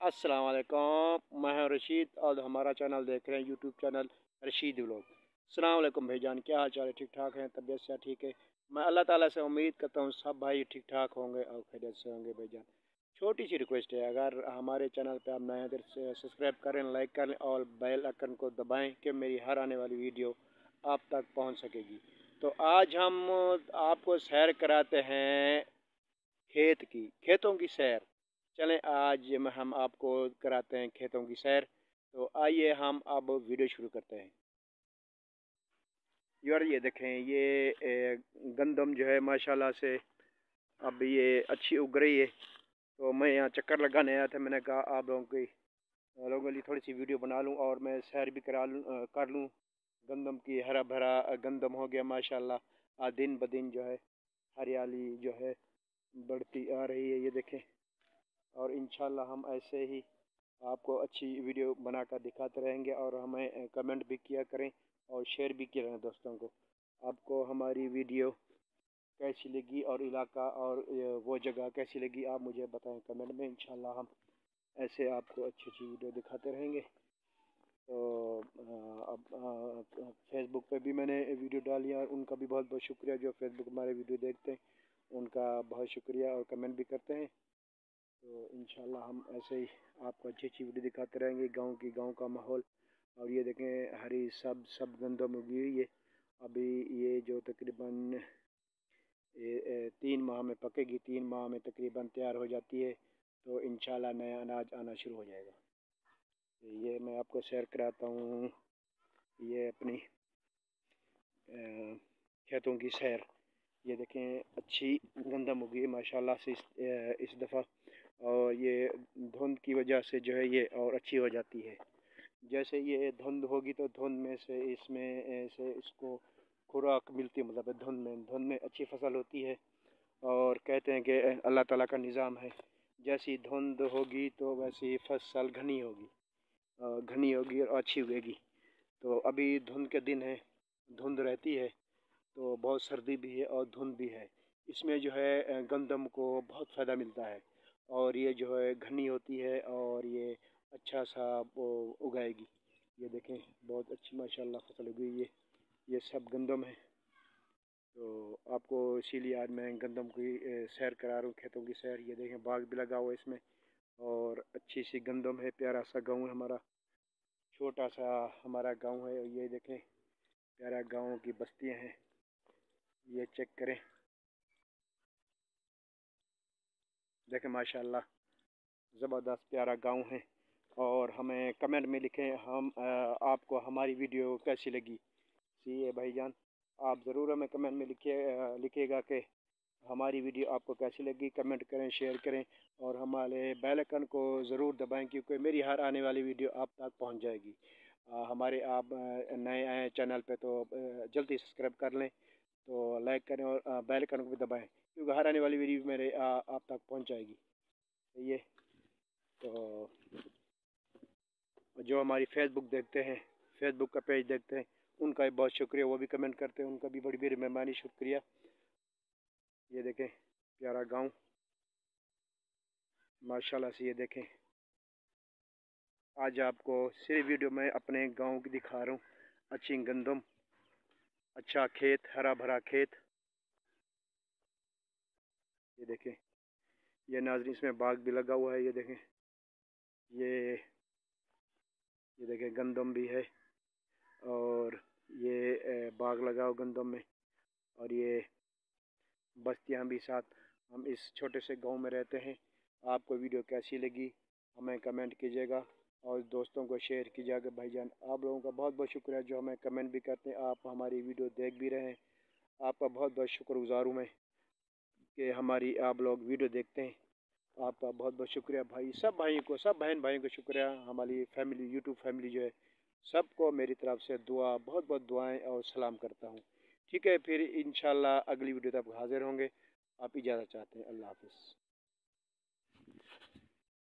अस्सलाम वालेकुम, मैं हूं रशीद और हमारा चैनल देख रहे हैं यूट्यूब चैनल रशीद व्लॉग। अस्सलाम वालेकुम भाईजान, क्या हाल चाल है? ठीक ठाक हैं? तबीयत से ठीक है? मैं अल्लाह ताला से उम्मीद करता हूँ सब भाई ठीक ठाक होंगे और खैरियत से होंगे भाईजान। छोटी सी रिक्वेस्ट है, अगर हमारे चैनल पे आप नए हैं तो सब्सक्राइब करें, लाइक करें और बेल आइकन को दबाएं कि मेरी हर आने वाली वीडियो आप तक पहुँच सकेगी। तो आज हम आपको सैर कराते हैं खेतों की सैर। चलें आज हम आपको कराते हैं खेतों की सैर। तो आइए हम अब वीडियो शुरू करते हैं। यार ये देखें, ये गंदम जो है माशाल्लाह से अब ये अच्छी उग रही है। तो मैं यहाँ चक्कर लगाने आया था, मैंने कहा आप लोगों के लिए थोड़ी सी वीडियो बना लूँ और मैं सैर भी कर लूँ गंदम की। हरा भरा गंदम हो गया माशाल्लाह। दिन ब दिन जो है हरियाली जो है बढ़ती आ रही है, ये देखें। और इंशाल्लाह हम ऐसे ही आपको अच्छी वीडियो बनाकर दिखाते रहेंगे और हमें कमेंट भी किया करें और शेयर भी किया करें दोस्तों को। आपको हमारी वीडियो कैसी लगी और इलाका और वो जगह कैसी लगी आप मुझे बताएं कमेंट में। इंशाल्लाह हम ऐसे आपको अच्छी अच्छी वीडियो दिखाते रहेंगे। तो अब फेसबुक पे भी मैंने वीडियो डाली है और उनका भी बहुत बहुत शुक्रिया जो फेसबुक हमारे वीडियो देखते हैं, उनका बहुत शुक्रिया और कमेंट भी करते हैं। तो इंशाल्लाह हम ऐसे ही आपको अच्छी अच्छी वीडियो दिखाते रहेंगे गांव का माहौल। और ये देखें हरी सब गंदम उगी हुई है। अभी ये जो तकरीबन 3 माह में पकेगी, 3 माह में तकरीबन तैयार हो जाती है। तो इंशाल्लाह नया अनाज आना शुरू हो जाएगा। तो ये मैं आपको शेयर कराता हूँ, ये अपनी खेतों की सैर। ये देखें अच्छी गंदम उगी है माशाल्लाह से इस दफ़ा। और ये धुंध की वजह से जो है ये और अच्छी हो जाती है। जैसे ये धुंध होगी तो धुंध में से इसमें से इसको खुराक मिलती है, मतलब धुंध में अच्छी फसल होती है। और कहते हैं कि अल्लाह ताला का निज़ाम है, जैसी धुंध होगी तो वैसी फसल घनी होगी और अच्छी उगेगी। तो अभी धुंध के दिन है, धुंध रहती है तो बहुत सर्दी भी है और धुंध भी है। इसमें जो है गंदम को बहुत फ़ायदा मिलता है और ये जो है घनी होती है और ये अच्छा सा वो उगाएगी। ये देखें बहुत अच्छी माशाल्लाह फसल उगी है। ये सब गंदम है। तो आपको इसीलिए आज मैं गंदम की सैर करा रहा हूँ, खेतों की सैर। ये देखें बाग भी लगा हुआ है इसमें और अच्छी सी गंदम है। प्यारा सा गाँव है हमारा, छोटा सा हमारा गाँव है। ये देखें प्यारा गाँव की बस्तियाँ हैं, ये चेक करें। देखें माशाल्लाह ज़बरदस्त प्यारा गांव है। और हमें कमेंट में लिखें हम आपको हमारी वीडियो कैसी लगी। सी है भाईजान, आप ज़रूर हमें कमेंट में लिखिएगा कि हमारी वीडियो आपको कैसी लगी। कमेंट करें, शेयर करें और हमारे बेल आइकन को ज़रूर दबाएं क्योंकि मेरी हर आने वाली वीडियो आप तक पहुंच जाएगी। हमारे आप नए आए चैनल पे तो जल्दी सब्सक्राइब कर लें, तो लाइक करें और बेल आइकन को भी दबाएं क्योंकि हर आने वाली वीडियो मेरे आप तक पहुंच जाएगी। ये तो जो हमारी फेसबुक देखते हैं, फेसबुक का पेज देखते हैं, उनका भी बहुत शुक्रिया, वो भी कमेंट करते हैं, उनका भी बड़ी बड़ी मेहरबानी शुक्रिया। ये देखें प्यारा गांव माशाल्लाह से। ये देखें आज आपको सिर्फ वीडियो में अपने गांव की दिखा रहा हूँ। अच्छी गंदम, अच्छा खेत, हरा भरा खेत। ये देखें ये नाज़रीन इसमें बाग भी लगा हुआ है। ये देखें ये ये देखें गंदम भी है और ये बाग लगा हुआ गंदम में। और ये बस्तियाँ भी साथ। हम इस छोटे से गांव में रहते हैं। आपको वीडियो कैसी लगी हमें कमेंट कीजिएगा और दोस्तों को शेयर कीजिएगा। भाईजान आप लोगों का बहुत बहुत शुक्रिया जो हमें कमेंट भी करते हैं, आप हमारी वीडियो देख भी रहे हैं। आपका बहुत बहुत शुक्रगुजार हूँ मैं कि हमारी आप लोग वीडियो देखते हैं। आपका बहुत बहुत शुक्रिया भाई, सब भाइयों को, सब बहन भाइयों को शुक्रिया। हमारी फैमिली, यूट्यूब फैमिली जो है, सबको मेरी तरफ से दुआ, बहुत बहुत दुआएं और सलाम करता हूँ। ठीक है, फिर इंशाल्लाह अगली वीडियो तक हाजिर होंगे। आप इजाज़त चाहते हैं। अल्लाह हाफ़िज़।